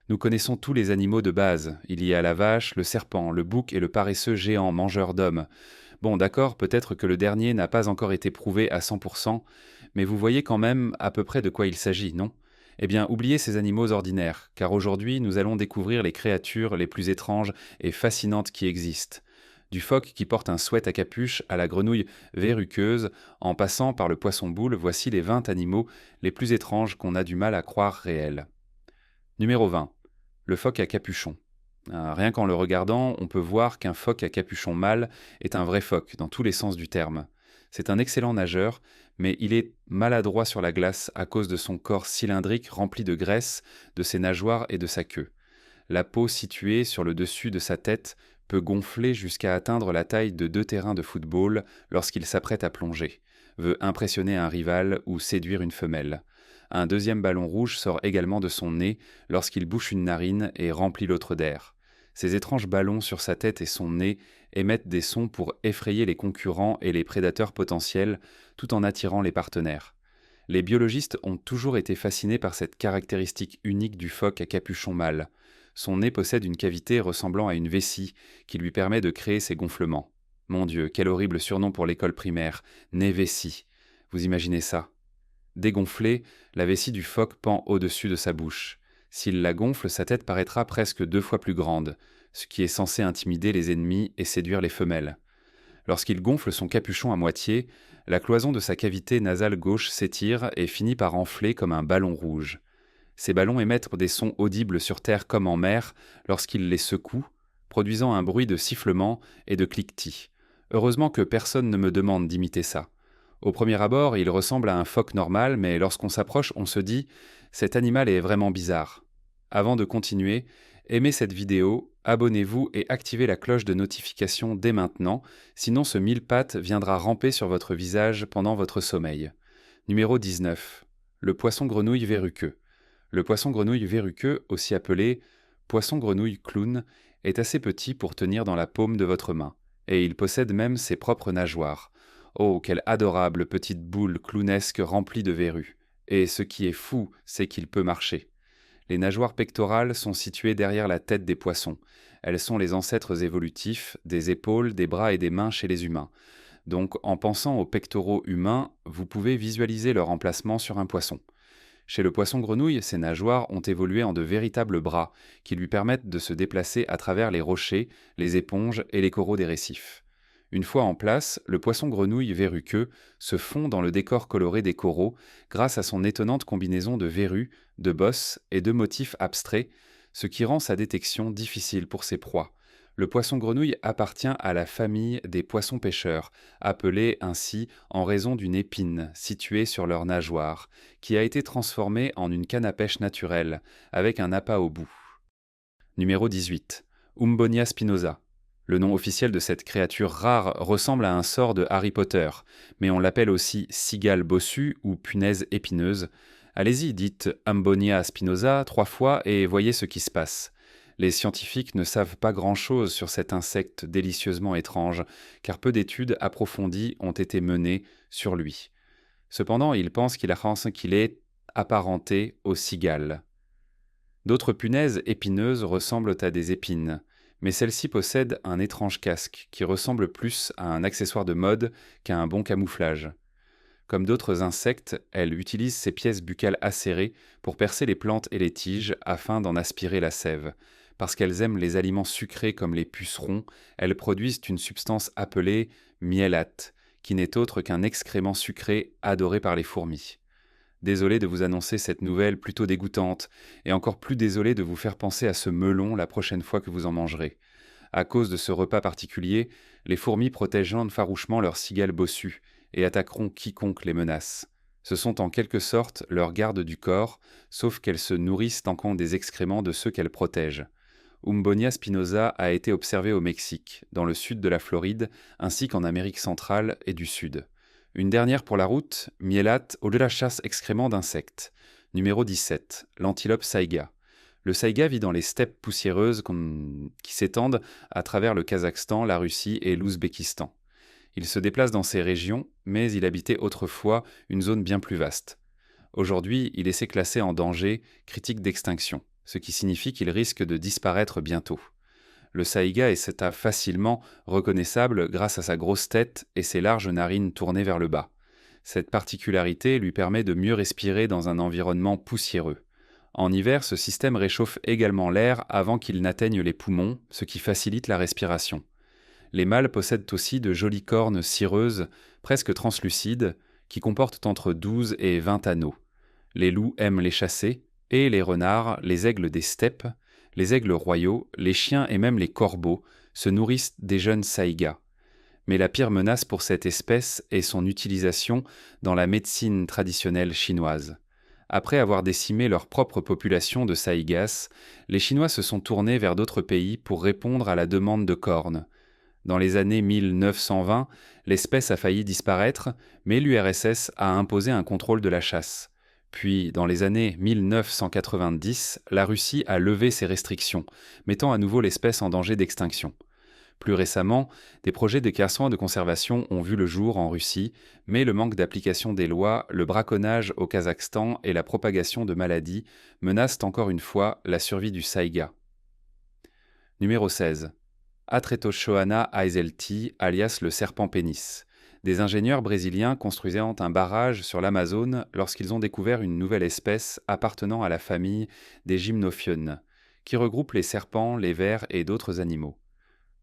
Nous connaissons tous les animaux de base. Il y a la vache, le serpent, le bouc et le paresseux géant mangeur d'hommes. Bon, d'accord, peut-être que le dernier n'a pas encore été prouvé à 100%, mais vous voyez quand même à peu près de quoi il s'agit, non? Eh bien, oubliez ces animaux ordinaires, car aujourd'hui nous allons découvrir les créatures les plus étranges et fascinantes qui existent. Du phoque qui porte un sweat à capuche à la grenouille verruqueuse, en passant par le poisson-boule, voici les 20 animaux les plus étranges qu'on a du mal à croire réels. Numéro 20. Le phoque à capuchon. Rien qu'en le regardant, on peut voir qu'un phoque à capuchon mâle est un vrai phoque, dans tous les sens du terme. C'est un excellent nageur, mais il est maladroit sur la glace à cause de son corps cylindrique rempli de graisse, de ses nageoires et de sa queue. La peau située sur le dessus de sa tête peut gonfler jusqu'à atteindre la taille de 2 terrains de football lorsqu'il s'apprête à plonger, veut impressionner un rival ou séduire une femelle. Un deuxième ballon rouge sort également de son nez lorsqu'il bouche une narine et remplit l'autre d'air. Ces étranges ballons sur sa tête et son nez émettent des sons pour effrayer les concurrents et les prédateurs potentiels, tout en attirant les partenaires. Les biologistes ont toujours été fascinés par cette caractéristique unique du phoque à capuchon mâle. Son nez possède une cavité ressemblant à une vessie qui lui permet de créer ses gonflements. Mon Dieu, quel horrible surnom pour l'école primaire, nez vessie. Vous imaginez ça? Dégonflée, la vessie du phoque pend au-dessus de sa bouche. S'il la gonfle, sa tête paraîtra presque 2 fois plus grande, ce qui est censé intimider les ennemis et séduire les femelles. Lorsqu'il gonfle son capuchon à moitié, la cloison de sa cavité nasale gauche s'étire et finit par enfler comme un ballon rouge. Ces ballons émettent des sons audibles sur terre comme en mer lorsqu'il les secoue, produisant un bruit de sifflement et de cliquetis. Heureusement que personne ne me demande d'imiter ça. Au premier abord, il ressemble à un phoque normal, mais lorsqu'on s'approche, on se dit « cet animal est vraiment bizarre ». Avant de continuer, aimez cette vidéo, abonnez-vous et activez la cloche de notification dès maintenant, sinon ce mille-pattes viendra ramper sur votre visage pendant votre sommeil. Numéro 19. Le poisson-grenouille verruqueux. Le poisson-grenouille verruqueux, aussi appelé poisson-grenouille clown, est assez petit pour tenir dans la paume de votre main, et il possède même ses propres nageoires. Oh, quelle adorable petite boule clownesque remplie de verrues. Et ce qui est fou, c'est qu'il peut marcher. Les nageoires pectorales sont situées derrière la tête des poissons. Elles sont les ancêtres évolutifs des épaules, des bras et des mains chez les humains. Donc, en pensant aux pectoraux humains, vous pouvez visualiser leur emplacement sur un poisson. Chez le poisson-grenouille, ses nageoires ont évolué en de véritables bras qui lui permettent de se déplacer à travers les rochers, les éponges et les coraux des récifs. Une fois en place, le poisson-grenouille verruqueux se fond dans le décor coloré des coraux grâce à son étonnante combinaison de verrues, de bosses et de motifs abstraits, ce qui rend sa détection difficile pour ses proies. Le poisson-grenouille appartient à la famille des poissons-pêcheurs, appelés ainsi en raison d'une épine située sur leur nageoire, qui a été transformée en une canne à pêche naturelle, avec un appât au bout. Numéro 18. Umbonia spinosa. Le nom officiel de cette créature rare ressemble à un sort de Harry Potter, mais on l'appelle aussi cigale bossue ou punaise épineuse. Allez-y, dites Umbonia spinosa 3 fois et voyez ce qui se passe. Les scientifiques ne savent pas grand-chose sur cet insecte délicieusement étrange, car peu d'études approfondies ont été menées sur lui. Cependant, ils pensent qu'il est apparenté aux cigales. D'autres punaises épineuses ressemblent à des épines, mais celle-ci possède un étrange casque qui ressemble plus à un accessoire de mode qu'à un bon camouflage. Comme d'autres insectes, elle utilise ses pièces buccales acérées pour percer les plantes et les tiges afin d'en aspirer la sève. Parce qu'elles aiment les aliments sucrés comme les pucerons, elles produisent une substance appelée miellate, qui n'est autre qu'un excrément sucré adoré par les fourmis. Désolé de vous annoncer cette nouvelle plutôt dégoûtante, et encore plus désolé de vous faire penser à ce melon la prochaine fois que vous en mangerez. À cause de ce repas particulier, les fourmis protégeront farouchement leurs cigales bossues et attaqueront quiconque les menace. Ce sont en quelque sorte leurs gardes du corps, sauf qu'elles se nourrissent encore des excréments de ceux qu'elles protègent. Umbonia spinosa a été observée au Mexique, dans le sud de la Floride, ainsi qu'en Amérique centrale et du Sud. Une dernière pour la route, miellate au de la chasse excréments d'insectes. Numéro 17, l'antilope saïga. Le saïga vit dans les steppes poussiéreuses qui s'étendent à travers le Kazakhstan, la Russie et l'Ouzbékistan. Il se déplace dans ces régions, mais il habitait autrefois une zone bien plus vaste. Aujourd'hui, il est classé en danger critique d'extinction. ce qui signifie qu'il risque de disparaître bientôt. Le saïga est facilement reconnaissable grâce à sa grosse tête et ses larges narines tournées vers le bas. Cette particularité lui permet de mieux respirer dans un environnement poussiéreux. En hiver, ce système réchauffe également l'air avant qu'il n'atteigne les poumons, ce qui facilite la respiration. Les mâles possèdent aussi de jolies cornes cireuses, presque translucides, qui comportent entre 12 et 20 anneaux. Les loups aiment les chasser, et les renards, les aigles des steppes, les aigles royaux, les chiens et même les corbeaux se nourrissent des jeunes saïgas. Mais la pire menace pour cette espèce est son utilisation dans la médecine traditionnelle chinoise. Après avoir décimé leur propre population de saïgas, les Chinois se sont tournés vers d'autres pays pour répondre à la demande de cornes. Dans les années 1920, l'espèce a failli disparaître, mais l'URSS a imposé un contrôle de la chasse. Puis, dans les années 1990, la Russie a levé ses restrictions, mettant à nouveau l'espèce en danger d'extinction. Plus récemment, des projets de déclassement et de conservation ont vu le jour en Russie, mais le manque d'application des lois, le braconnage au Kazakhstan et la propagation de maladies menacent encore une fois la survie du saïga. Numéro 16. Atretoshoana aizelti, alias le serpent pénis. Des ingénieurs brésiliens construisaient un barrage sur l'Amazone lorsqu'ils ont découvert une nouvelle espèce appartenant à la famille des gymnophiones, qui regroupe les serpents, les vers et d'autres animaux.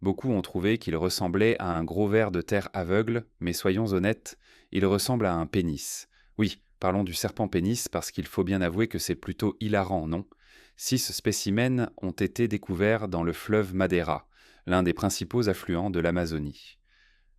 Beaucoup ont trouvé qu'il ressemblait à un gros ver de terre aveugle, mais soyons honnêtes, il ressemble à un pénis. Oui, parlons du serpent pénis parce qu'il faut bien avouer que c'est plutôt hilarant, non ? 6 spécimens ont été découverts dans le fleuve Madeira, l'un des principaux affluents de l'Amazonie.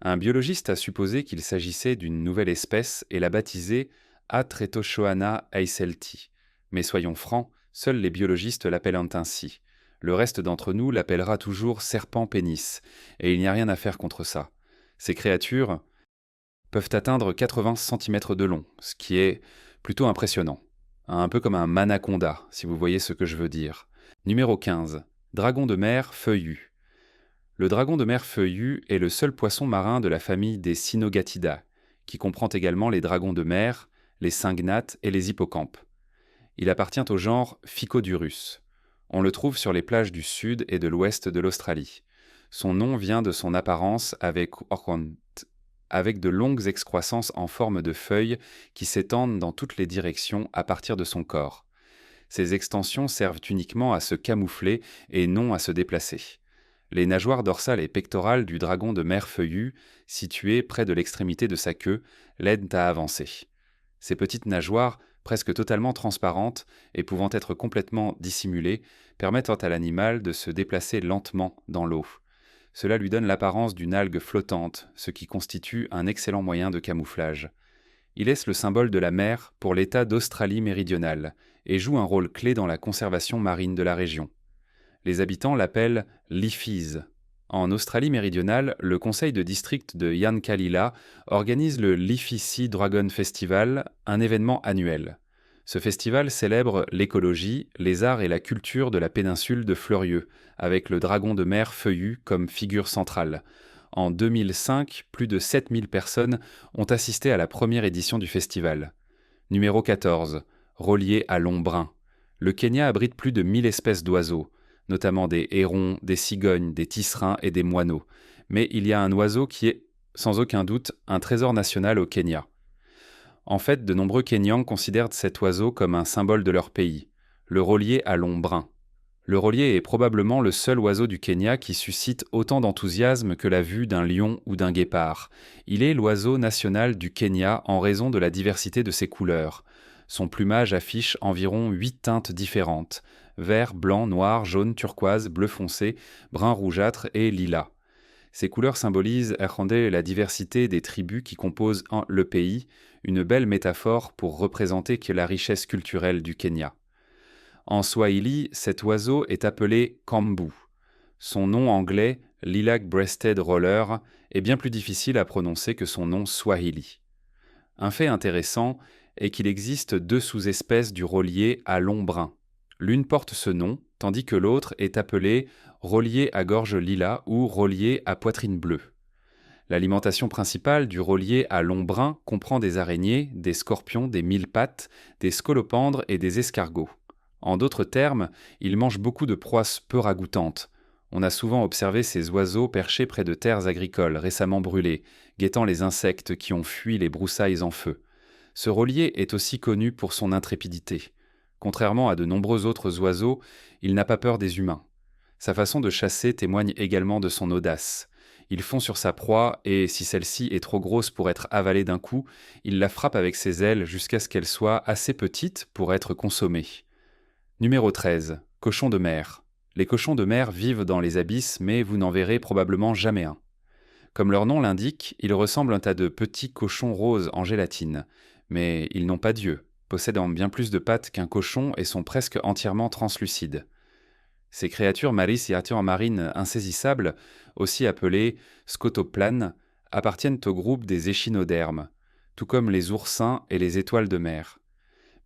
Un biologiste a supposé qu'il s'agissait d'une nouvelle espèce et l'a baptisée Atretoshoana aizelti. Mais soyons francs, seuls les biologistes l'appellent ainsi. Le reste d'entre nous l'appellera toujours serpent pénis, et il n'y a rien à faire contre ça. Ces créatures peuvent atteindre 80 cm de long, ce qui est plutôt impressionnant. Un peu comme un manaconda, si vous voyez ce que je veux dire. Numéro 15. Dragon de mer feuillu. Le dragon de mer feuillu est le seul poisson marin de la famille des Cynogatidae, qui comprend également les dragons de mer, les syngnates et les hippocampes. Il appartient au genre Phycodurus. On le trouve sur les plages du sud et de l'ouest de l'Australie. Son nom vient de son apparence avec de longues excroissances en forme de feuilles qui s'étendent dans toutes les directions à partir de son corps. Ces extensions servent uniquement à se camoufler et non à se déplacer. Les nageoires dorsales et pectorales du dragon de mer feuillu, situées près de l'extrémité de sa queue, l'aident à avancer. Ces petites nageoires, presque totalement transparentes et pouvant être complètement dissimulées, permettent à l'animal de se déplacer lentement dans l'eau. Cela lui donne l'apparence d'une algue flottante, ce qui constitue un excellent moyen de camouflage. Il est le symbole de la mer pour l'État d'Australie méridionale et joue un rôle clé dans la conservation marine de la région. Les habitants l'appellent l'Ifis. En Australie méridionale, le conseil de district de Yankalila organise le Liffey Sea Dragon Festival, un événement annuel. Ce festival célèbre l'écologie, les arts et la culture de la péninsule de Fleurieux, avec le dragon de mer feuillu comme figure centrale. En 2005, plus de 7000 personnes ont assisté à la première édition du festival. Numéro 14. Relié à long brun. Le Kenya abrite plus de 1000 espèces d'oiseaux, notamment des hérons, des cigognes, des tisserins et des moineaux. Mais il y a un oiseau qui est, sans aucun doute, un trésor national au Kenya. En fait, de nombreux Kenyans considèrent cet oiseau comme un symbole de leur pays, le rolier à long brun. Le rolier est probablement le seul oiseau du Kenya qui suscite autant d'enthousiasme que la vue d'un lion ou d'un guépard. Il est l'oiseau national du Kenya en raison de la diversité de ses couleurs. Son plumage affiche environ 8 teintes différentes: vert, blanc, noir, jaune, turquoise, bleu foncé, brun rougeâtre et lilas. Ces couleurs symbolisent la diversité des tribus qui composent le pays, une belle métaphore pour représenter la richesse culturelle du Kenya. En Swahili, cet oiseau est appelé kambu. Son nom anglais, Lilac-breasted roller, est bien plus difficile à prononcer que son nom swahili. Un fait intéressant est qu'il existe 2 sous-espèces du rolier à long brun. L'une porte ce nom, tandis que l'autre est appelée rolier à gorge lilas ou rolier à poitrine bleue. L'alimentation principale du rolier à long brun comprend des araignées, des scorpions, des mille-pattes, des scolopendres et des escargots. En d'autres termes, ils mangent beaucoup de proies peu ragoûtantes. On a souvent observé ces oiseaux perchés près de terres agricoles récemment brûlées, guettant les insectes qui ont fui les broussailles en feu. Ce rôlier est aussi connu pour son intrépidité. Contrairement à de nombreux autres oiseaux, il n'a pas peur des humains. Sa façon de chasser témoigne également de son audace. Il fond sur sa proie et, si celle-ci est trop grosse pour être avalée d'un coup, il la frappe avec ses ailes jusqu'à ce qu'elle soit assez petite pour être consommée. Numéro 13. Cochons de mer. Les cochons de mer vivent dans les abysses, mais vous n'en verrez probablement jamais un. Comme leur nom l'indique, ils ressemblent à de petits cochons roses en gélatine. Mais ils n'ont pas d'yeux, possédant bien plus de pattes qu'un cochon et sont presque entièrement translucides. Ces créatures marines insaisissables, aussi appelées scotoplanes, appartiennent au groupe des échinodermes, tout comme les oursins et les étoiles de mer.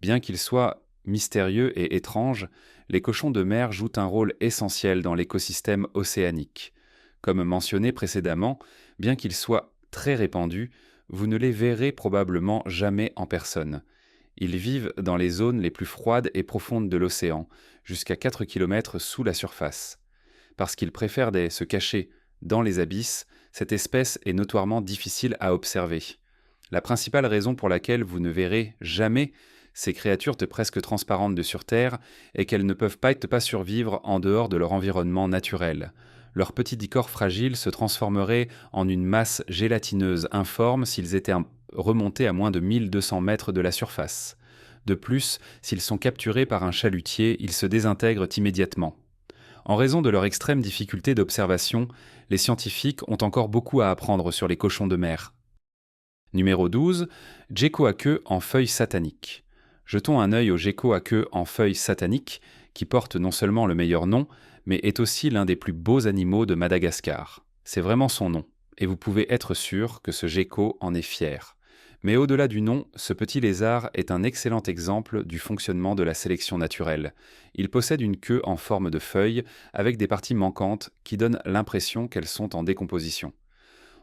Bien qu'ils soient mystérieux et étranges, les cochons de mer jouent un rôle essentiel dans l'écosystème océanique. Comme mentionné précédemment, bien qu'ils soient très répandus, vous ne les verrez probablement jamais en personne. Ils vivent dans les zones les plus froides et profondes de l'océan, jusqu'à 4 km sous la surface. Parce qu'ils préfèrent se cacher dans les abysses, cette espèce est notoirement difficile à observer. La principale raison pour laquelle vous ne verrez jamais ces créatures presque transparentes de sur Terre est qu'elles ne peuvent pas survivre en dehors de leur environnement naturel. Leurs petits corps fragiles se transformeraient en une masse gélatineuse informe s'ils étaient remontés à moins de 1200 mètres de la surface. De plus, s'ils sont capturés par un chalutier, ils se désintègrent immédiatement. En raison de leur extrême difficulté d'observation, les scientifiques ont encore beaucoup à apprendre sur les cochons de mer. Numéro 12. Gecko à queue en feuilles sataniques. Jetons un œil au gecko à queue en feuilles sataniques, qui porte non seulement le meilleur nom, mais est aussi l'un des plus beaux animaux de Madagascar. C'est vraiment son nom, et vous pouvez être sûr que ce gecko en est fier. Mais au-delà du nom, ce petit lézard est un excellent exemple du fonctionnement de la sélection naturelle. Il possède une queue en forme de feuille, avec des parties manquantes qui donnent l'impression qu'elles sont en décomposition.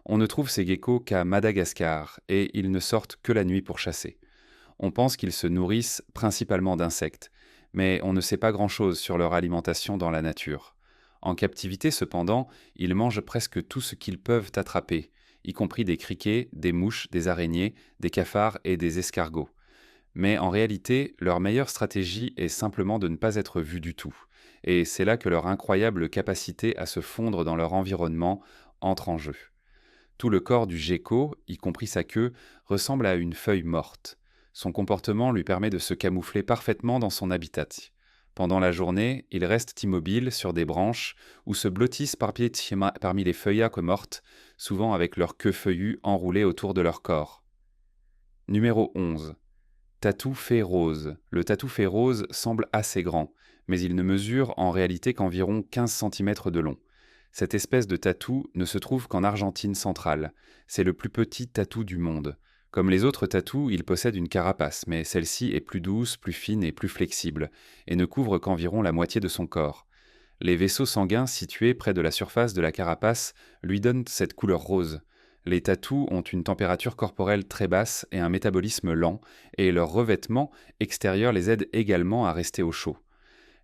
On ne trouve ces geckos qu'à Madagascar, et ils ne sortent que la nuit pour chasser. On pense qu'ils se nourrissent principalement d'insectes, mais on ne sait pas grand-chose sur leur alimentation dans la nature. En captivité cependant, ils mangent presque tout ce qu'ils peuvent attraper, y compris des criquets, des mouches, des araignées, des cafards et des escargots. Mais en réalité, leur meilleure stratégie est simplement de ne pas être vus du tout, et c'est là que leur incroyable capacité à se fondre dans leur environnement entre en jeu. Tout le corps du gecko, y compris sa queue, ressemble à une feuille morte. Son comportement lui permet de se camoufler parfaitement dans son habitat. Pendant la journée, ils restent immobiles sur des branches ou se blottissent parmi les feuillages mortes, souvent avec leur queue feuillue enroulée autour de leur corps. Numéro 11. Tatou fée rose. Le tatou fée rose semble assez grand, mais il ne mesure en réalité qu'environ 15 cm de long. Cette espèce de tatou ne se trouve qu'en Argentine centrale. C'est le plus petit tatou du monde. Comme les autres tatous, il possède une carapace, mais celle-ci est plus douce, plus fine et plus flexible, et ne couvre qu'environ la moitié de son corps. Les vaisseaux sanguins situés près de la surface de la carapace lui donnent cette couleur rose. Les tatous ont une température corporelle très basse et un métabolisme lent, et leur revêtement extérieur les aide également à rester au chaud.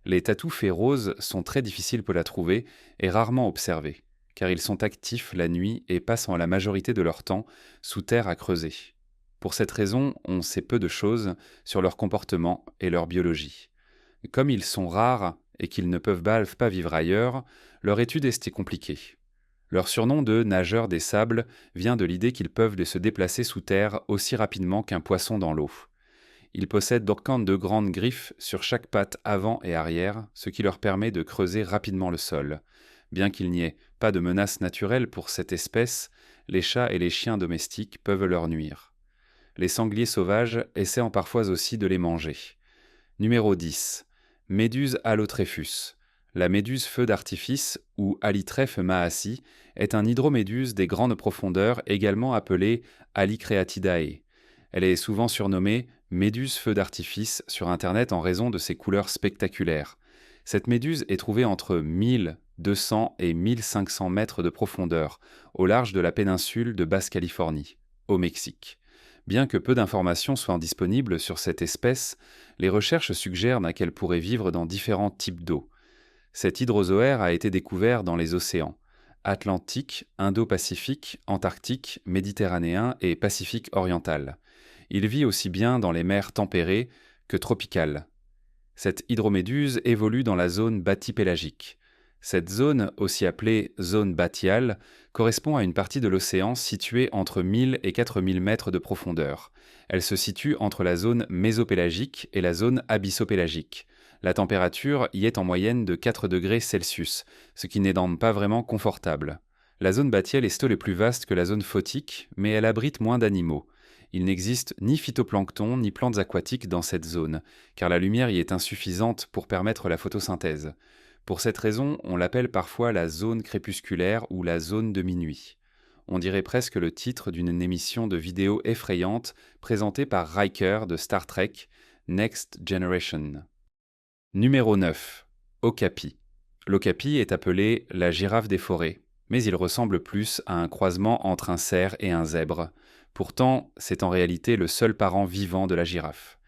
Les tatous fées roses sont très difficiles pour la trouver et rarement observés, car ils sont actifs la nuit et passent la majorité de leur temps sous terre à creuser. Pour cette raison, on sait peu de choses sur leur comportement et leur biologie. Comme ils sont rares et qu'ils ne peuvent pas vivre ailleurs, leur étude est compliquée. Leur surnom de nageurs des sables vient de l'idée qu'ils peuvent se déplacer sous terre aussi rapidement qu'un poisson dans l'eau. Ils possèdent donc de grandes griffes sur chaque patte avant et arrière, ce qui leur permet de creuser rapidement le sol. Bien qu'il n'y ait pas de menace naturelle pour cette espèce, les chats et les chiens domestiques peuvent leur nuire. Les sangliers sauvages essaient parfois aussi de les manger. Numéro 10. Méduse Allotrephus. La méduse feu d'artifice, ou Alytrephe maassi, est un hydroméduse des grandes profondeurs, également appelée Alycreatidae. Elle est souvent surnommée méduse feu d'artifice sur Internet en raison de ses couleurs spectaculaires. Cette méduse est trouvée entre 1200 et 1500 mètres de profondeur, au large de la péninsule de Basse-Californie, au Mexique. Bien que peu d'informations soient disponibles sur cette espèce, les recherches suggèrent qu'elle pourrait vivre dans différents types d'eau. Cet hydrozoaire a été découvert dans les océans Atlantique, Indo-Pacifique, Antarctique, Méditerranéen et Pacifique oriental. Il vit aussi bien dans les mers tempérées que tropicales. Cette hydroméduse évolue dans la zone bathypélagique. Cette zone, aussi appelée zone bathyale, correspond à une partie de l'océan située entre 1000 et 4000 mètres de profondeur. Elle se situe entre la zone mésopélagique et la zone abyssopélagique. La température y est en moyenne de 4 degrés Celsius, ce qui n'est donc pas vraiment confortable. La zone bathyale est les plus vaste que la zone photique, mais elle abrite moins d'animaux. Il n'existe ni phytoplancton ni plantes aquatiques dans cette zone, car la lumière y est insuffisante pour permettre la photosynthèse. Pour cette raison, on l'appelle parfois la zone crépusculaire ou la zone de minuit. On dirait presque le titre d'une émission de vidéo effrayante présentée par Riker de Star Trek, Next Generation. Numéro 9. Okapi. L'okapi est appelé la girafe des forêts, mais il ressemble plus à un croisement entre un cerf et un zèbre. Pourtant, c'est en réalité le seul parent vivant de la girafe.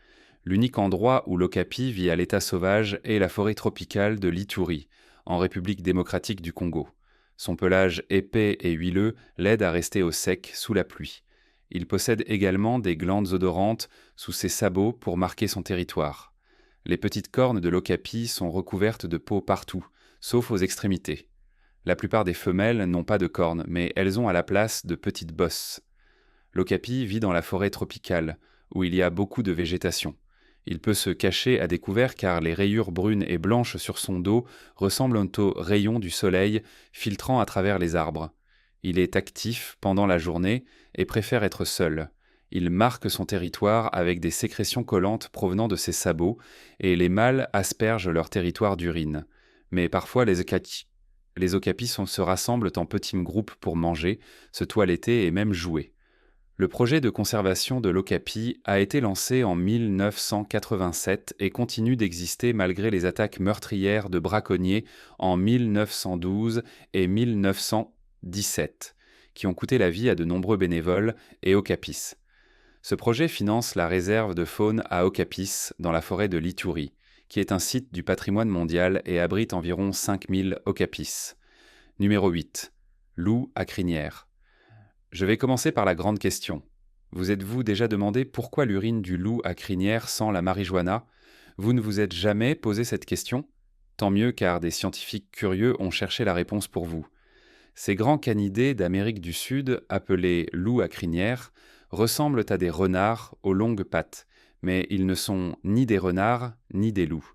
L'unique endroit où l'okapi vit à l'état sauvage est la forêt tropicale de l'Ituri, en République démocratique du Congo. Son pelage épais et huileux l'aide à rester au sec sous la pluie. Il possède également des glandes odorantes sous ses sabots pour marquer son territoire. Les petites cornes de l'okapi sont recouvertes de peau partout, sauf aux extrémités. La plupart des femelles n'ont pas de cornes, mais elles ont à la place de petites bosses. L'okapi vit dans la forêt tropicale, où il y a beaucoup de végétation. Il peut se cacher à découvert car les rayures brunes et blanches sur son dos ressemblent aux rayons du soleil filtrant à travers les arbres. Il est actif pendant la journée et préfère être seul. Il marque son territoire avec des sécrétions collantes provenant de ses sabots et les mâles aspergent leur territoire d'urine. Mais parfois les okapis se rassemblent en petits groupes pour manger, se toiletter et même jouer. Le projet de conservation de l'okapi a été lancé en 1987 et continue d'exister malgré les attaques meurtrières de braconniers en 1912 et 1917, qui ont coûté la vie à de nombreux bénévoles et okapis. Ce projet finance la réserve de faune à Okapis dans la forêt de l'Ituri, qui est un site du patrimoine mondial et abrite environ 5000 okapis. Numéro 8. Loup à crinière. Je vais commencer par la grande question. Vous êtes-vous déjà demandé pourquoi l'urine du loup à crinière sent la marijuana ? Vous ne vous êtes jamais posé cette question ? Tant mieux car des scientifiques curieux ont cherché la réponse pour vous. Ces grands canidés d'Amérique du Sud, appelés loups à crinière, ressemblent à des renards aux longues pattes, mais ils ne sont ni des renards ni des loups.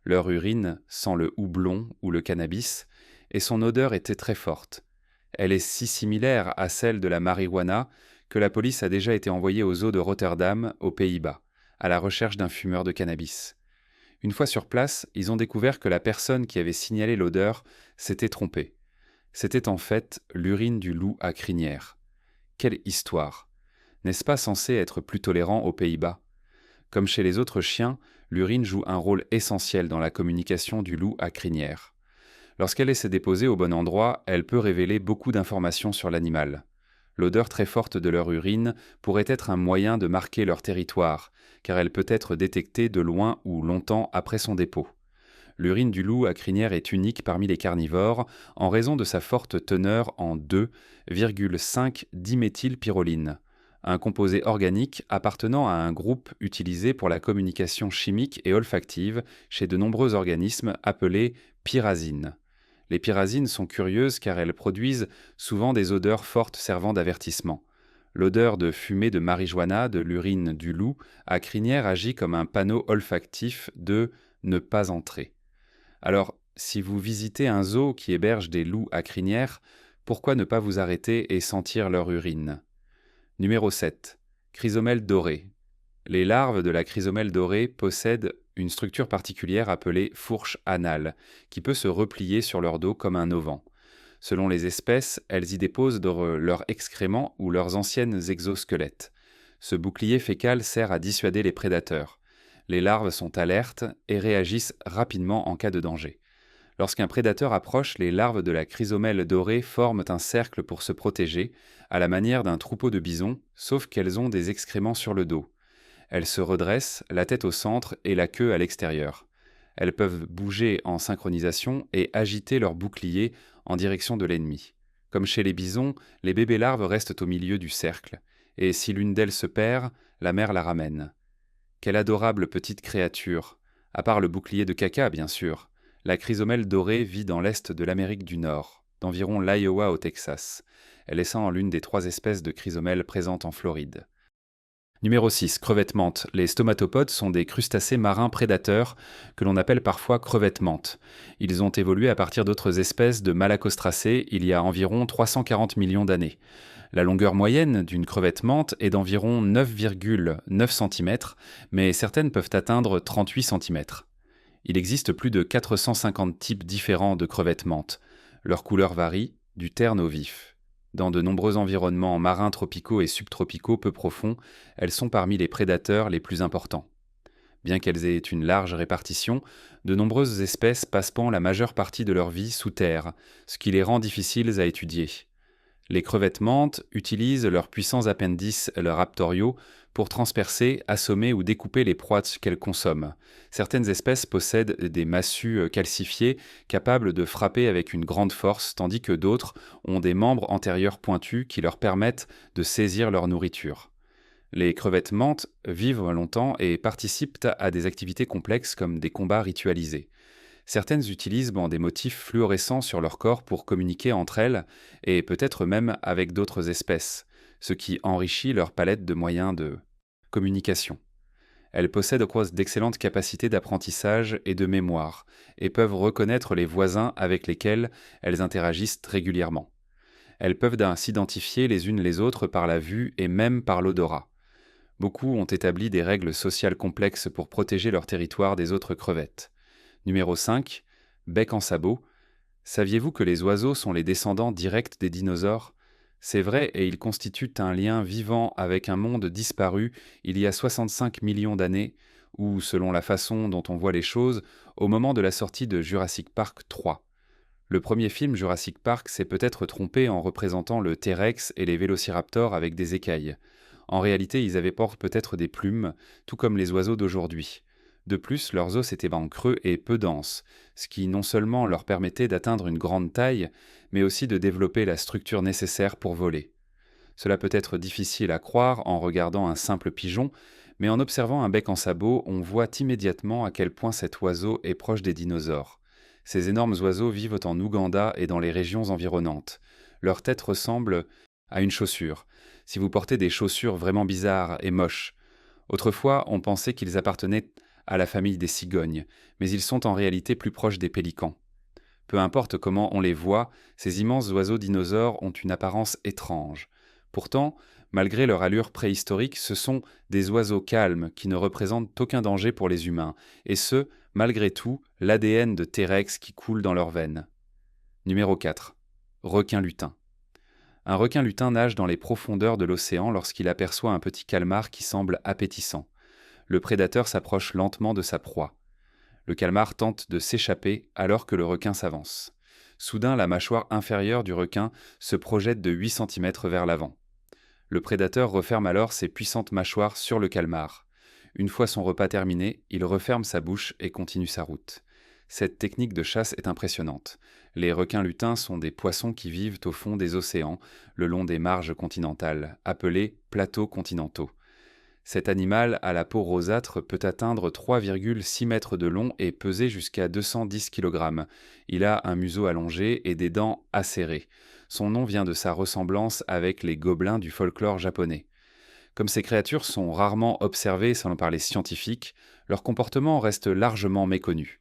Leur urine sent le houblon ou le cannabis, et son odeur était très forte. Elle est si similaire à celle de la marijuana que la police a déjà été envoyée aux eaux de Rotterdam, aux Pays-Bas, à la recherche d'un fumeur de cannabis. Une fois sur place, ils ont découvert que la personne qui avait signalé l'odeur s'était trompée. C'était en fait l'urine du loup à crinière. Quelle histoire! N'est-ce pas censé être plus tolérant aux Pays-Bas ? Comme chez les autres chiens, l'urine joue un rôle essentiel dans la communication du loup à crinière. Lorsqu'elle est déposée au bon endroit, elle peut révéler beaucoup d'informations sur l'animal. L'odeur très forte de leur urine pourrait être un moyen de marquer leur territoire, car elle peut être détectée de loin ou longtemps après son dépôt. L'urine du loup à crinière est unique parmi les carnivores en raison de sa forte teneur en 2,5-diméthylpyroline, un composé organique appartenant à un groupe utilisé pour la communication chimique et olfactive chez de nombreux organismes appelés pyrazines. Les pyrazines sont curieuses car elles produisent souvent des odeurs fortes servant d'avertissement. L'odeur de fumée de marijuana de l'urine du loup à crinière agit comme un panneau olfactif de « ne pas entrer ». Alors, si vous visitez un zoo qui héberge des loups à crinière, pourquoi ne pas vous arrêter et sentir leur urine ? Numéro 7. Chrysomèle dorée. Les larves de la chrysomèle dorée possèdent une structure particulière appelée fourche anale, qui peut se replier sur leur dos comme un auvent. Selon les espèces, elles y déposent leurs excréments ou leurs anciennes exosquelettes. Ce bouclier fécal sert à dissuader les prédateurs. Les larves sont alertes et réagissent rapidement en cas de danger. Lorsqu'un prédateur approche, les larves de la chrysomèle dorée forment un cercle pour se protéger, à la manière d'un troupeau de bisons, sauf qu'elles ont des excréments sur le dos. Elles se redressent, la tête au centre et la queue à l'extérieur. Elles peuvent bouger en synchronisation et agiter leur bouclier en direction de l'ennemi. Comme chez les bisons, les bébés larves restent au milieu du cercle, et si l'une d'elles se perd, la mère la ramène. Quelle adorable petite créature! À part le bouclier de caca, bien sûr. La chrysomèle dorée vit dans l'est de l'Amérique du Nord, d'environ l'Iowa au Texas. Elle est l'une des 3 espèces de chrysomèles présentes en Floride. Numéro 6. Crevettes menthes. Les stomatopodes sont des crustacés marins prédateurs que l'on appelle parfois crevettes menthes. Ils ont évolué à partir d'autres espèces de malacostracés il y a environ 340 millions d'années. La longueur moyenne d'une crevette menthe est d'environ 9,9 cm, mais certaines peuvent atteindre 38 cm. Il existe plus de 450 types différents de crevettes menthes. Leur couleur varie, du terne au vif. Dans de nombreux environnements marins tropicaux et subtropicaux peu profonds, elles sont parmi les prédateurs les plus importants. Bien qu'elles aient une large répartition, de nombreuses espèces passent la majeure partie de leur vie sous terre, ce qui les rend difficiles à étudier. Les crevettes menthes utilisent leurs puissants appendices raptoriaux pour transpercer, assommer ou découper les proies qu'elles consomment. Certaines espèces possèdent des massues calcifiées capables de frapper avec une grande force, tandis que d'autres ont des membres antérieurs pointus qui leur permettent de saisir leur nourriture. Les crevettes menthes vivent longtemps et participent à des activités complexes comme des combats ritualisés. Certaines utilisent des motifs fluorescents sur leur corps pour communiquer entre elles et peut-être même avec d'autres espèces, ce qui enrichit leur palette de moyens de communication. Elles possèdent d'excellentes capacités d'apprentissage et de mémoire et peuvent reconnaître les voisins avec lesquels elles interagissent régulièrement. Elles peuvent s'identifier les unes les autres par la vue et même par l'odorat. Beaucoup ont établi des règles sociales complexes pour protéger leur territoire des autres crevettes. Numéro 5. Bec en sabot. Saviez-vous que les oiseaux sont les descendants directs des dinosaures? C'est vrai et ils constituent un lien vivant avec un monde disparu il y a 65 millions d'années, ou selon la façon dont on voit les choses, au moment de la sortie de Jurassic Park 3. Le premier film Jurassic Park s'est peut-être trompé en représentant le T-Rex et les vélociraptors avec des écailles. En réalité, ils avaient peut-être des plumes, tout comme les oiseaux d'aujourd'hui. De plus, leurs os étaient creux et peu denses, ce qui non seulement leur permettait d'atteindre une grande taille, mais aussi de développer la structure nécessaire pour voler. Cela peut être difficile à croire en regardant un simple pigeon, mais en observant un bec en sabot, on voit immédiatement à quel point cet oiseau est proche des dinosaures. Ces énormes oiseaux vivent en Ouganda et dans les régions environnantes. Leur tête ressemble à une chaussure. Si vous portez des chaussures vraiment bizarres et moches, autrefois on pensait qu'ils appartenaient à la famille des cigognes, mais ils sont en réalité plus proches des pélicans. Peu importe comment on les voit, ces immenses oiseaux dinosaures ont une apparence étrange. Pourtant, malgré leur allure préhistorique, ce sont des oiseaux calmes qui ne représentent aucun danger pour les humains, et ce, malgré tout, l'ADN de T-Rex qui coule dans leurs veines. Numéro 4. Requin lutin. Un requin lutin nage dans les profondeurs de l'océan lorsqu'il aperçoit un petit calmar qui semble appétissant. Le prédateur s'approche lentement de sa proie. Le calmar tente de s'échapper alors que le requin s'avance. Soudain, la mâchoire inférieure du requin se projette de 8 cm vers l'avant. Le prédateur referme alors ses puissantes mâchoires sur le calmar. Une fois son repas terminé, il referme sa bouche et continue sa route. Cette technique de chasse est impressionnante. Les requins lutins sont des poissons qui vivent au fond des océans, le long des marges continentales, appelés plateaux continentaux. Cet animal à la peau rosâtre peut atteindre 3,6 mètres de long et peser jusqu'à 210 kg. Il a un museau allongé et des dents acérées. Son nom vient de sa ressemblance avec les gobelins du folklore japonais. Comme ces créatures sont rarement observées par les scientifiques, leur comportement reste largement méconnu.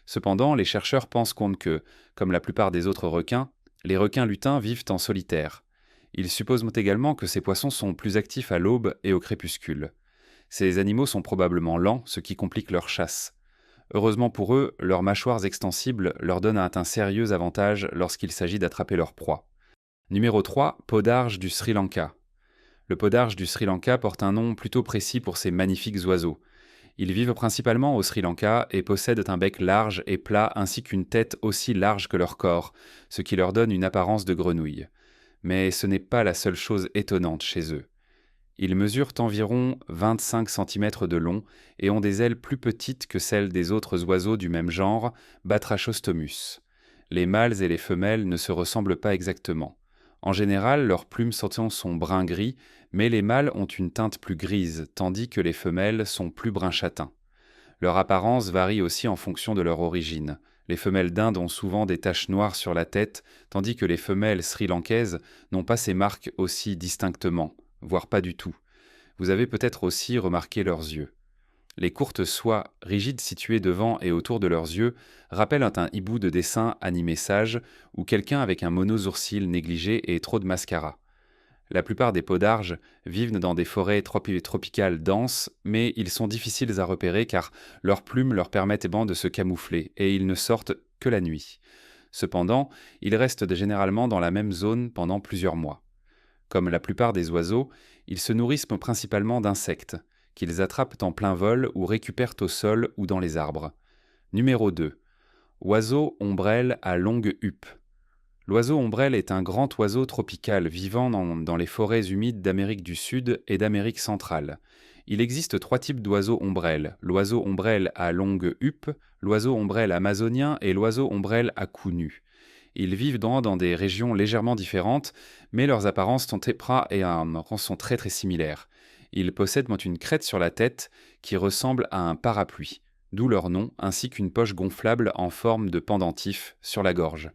Cependant, les chercheurs pensent que, comme la plupart des autres requins, les requins lutins vivent en solitaire. Ils supposent également que ces poissons sont plus actifs à l'aube et au crépuscule. Ces animaux sont probablement lents, ce qui complique leur chasse. Heureusement pour eux, leurs mâchoires extensibles leur donnent un sérieux avantage lorsqu'il s'agit d'attraper leur proie. Numéro 3. Podarge du Sri Lanka. Le podarge du Sri Lanka porte un nom plutôt précis pour ces magnifiques oiseaux. Ils vivent principalement au Sri Lanka et possèdent un bec large et plat ainsi qu'une tête aussi large que leur corps, ce qui leur donne une apparence de grenouille. Mais ce n'est pas la seule chose étonnante chez eux. Ils mesurent environ 25 cm de long et ont des ailes plus petites que celles des autres oiseaux du même genre, Batrachostomus. Les mâles et les femelles ne se ressemblent pas exactement. En général, leurs plumes sont brun-gris, mais les mâles ont une teinte plus grise, tandis que les femelles sont plus brun-châtain. Leur apparence varie aussi en fonction de leur origine. Les femelles d'Inde ont souvent des taches noires sur la tête, tandis que les femelles sri-lankaises n'ont pas ces marques aussi distinctement, voire pas du tout. Vous avez peut-être aussi remarqué leurs yeux. Les courtes soies rigides situées devant et autour de leurs yeux rappellent un hibou de dessin animé sage ou quelqu'un avec un monosourcil négligé et trop de mascara. La plupart des podarges vivent dans des forêts tropicales denses, mais ils sont difficiles à repérer car leurs plumes leur permettent de se camoufler et ils ne sortent que la nuit. Cependant, ils restent généralement dans la même zone pendant plusieurs mois. Comme la plupart des oiseaux, ils se nourrissent principalement d'insectes, qu'ils attrapent en plein vol ou récupèrent au sol ou dans les arbres. Numéro 2. Oiseau ombrelle à longue huppe. L'oiseau ombrelle est un grand oiseau tropical vivant dans les forêts humides d'Amérique du Sud et d'Amérique centrale. Il existe 3 types d'oiseaux ombrelles: l'oiseau ombrelle à longue huppe, l'oiseau ombrelle amazonien et l'oiseau ombrelle à cou nu. Ils vivent dans des régions légèrement différentes, mais leurs apparences sont très très similaires. Ils possèdent une crête sur la tête qui ressemble à un parapluie, d'où leur nom, ainsi qu'une poche gonflable en forme de pendentif sur la gorge.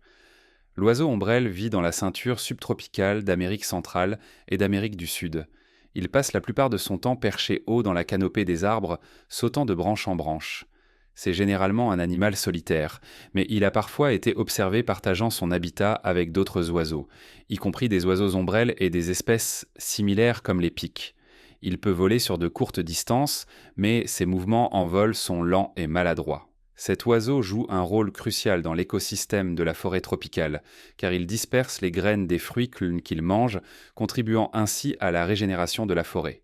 L'oiseau ombrelle vit dans la ceinture subtropicale d'Amérique centrale et d'Amérique du Sud. Il passe la plupart de son temps perché haut dans la canopée des arbres, sautant de branche en branche. C'est généralement un animal solitaire, mais il a parfois été observé partageant son habitat avec d'autres oiseaux, y compris des oiseaux ombrelles et des espèces similaires comme les pics. Il peut voler sur de courtes distances, mais ses mouvements en vol sont lents et maladroits. Cet oiseau joue un rôle crucial dans l'écosystème de la forêt tropicale, car il disperse les graines des fruits qu'il mange, contribuant ainsi à la régénération de la forêt.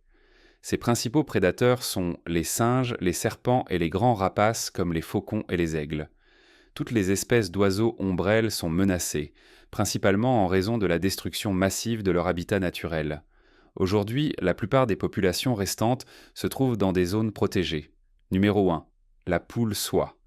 Ses principaux prédateurs sont les singes, les serpents et les grands rapaces comme les faucons et les aigles. Toutes les espèces d'oiseaux ombrelles sont menacées, principalement en raison de la destruction massive de leur habitat naturel. Aujourd'hui, la plupart des populations restantes se trouvent dans des zones protégées. Numéro 1. La poule soie.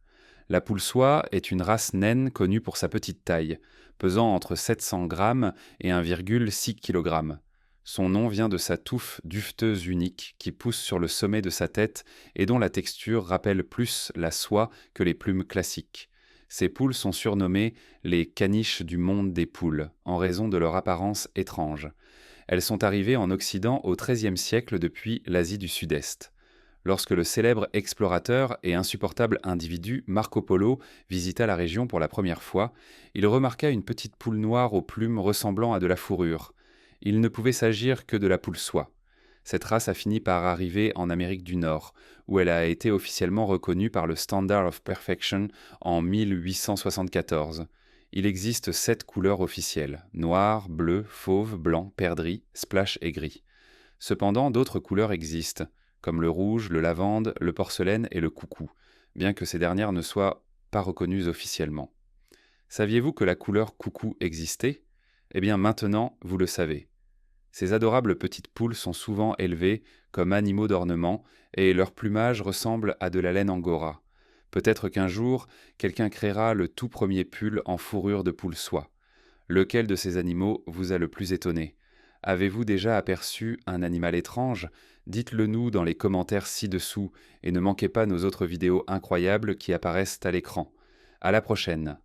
La poule soie est une race naine connue pour sa petite taille, pesant entre 700 grammes et 1,6 kg. Son nom vient de sa touffe duveteuse unique qui pousse sur le sommet de sa tête et dont la texture rappelle plus la soie que les plumes classiques. Ces poules sont surnommées les caniches du monde des poules, en raison de leur apparence étrange. Elles sont arrivées en Occident au XIIIe siècle depuis l'Asie du Sud-Est. Lorsque le célèbre explorateur et insupportable individu Marco Polo visita la région pour la première fois, il remarqua une petite poule noire aux plumes ressemblant à de la fourrure. Il ne pouvait s'agir que de la poule soie. Cette race a fini par arriver en Amérique du Nord, où elle a été officiellement reconnue par le Standard of Perfection en 1874. Il existe 7 couleurs officielles: noir, bleu, fauve, blanc, perdrix, splash et gris. Cependant, d'autres couleurs existent, comme le rouge, le lavande, le porcelaine et le coucou, bien que ces dernières ne soient pas reconnues officiellement. Saviez-vous que la couleur coucou existait? Eh bien maintenant, vous le savez. Ces adorables petites poules sont souvent élevées comme animaux d'ornement et leur plumage ressemble à de la laine angora. Peut-être qu'un jour, quelqu'un créera le tout premier pull en fourrure de poule soie. Lequel de ces animaux vous a le plus étonné? Avez-vous déjà aperçu un animal étrange? Dites-le nous dans les commentaires ci-dessous et ne manquez pas nos autres vidéos incroyables qui apparaissent à l'écran. À la prochaine!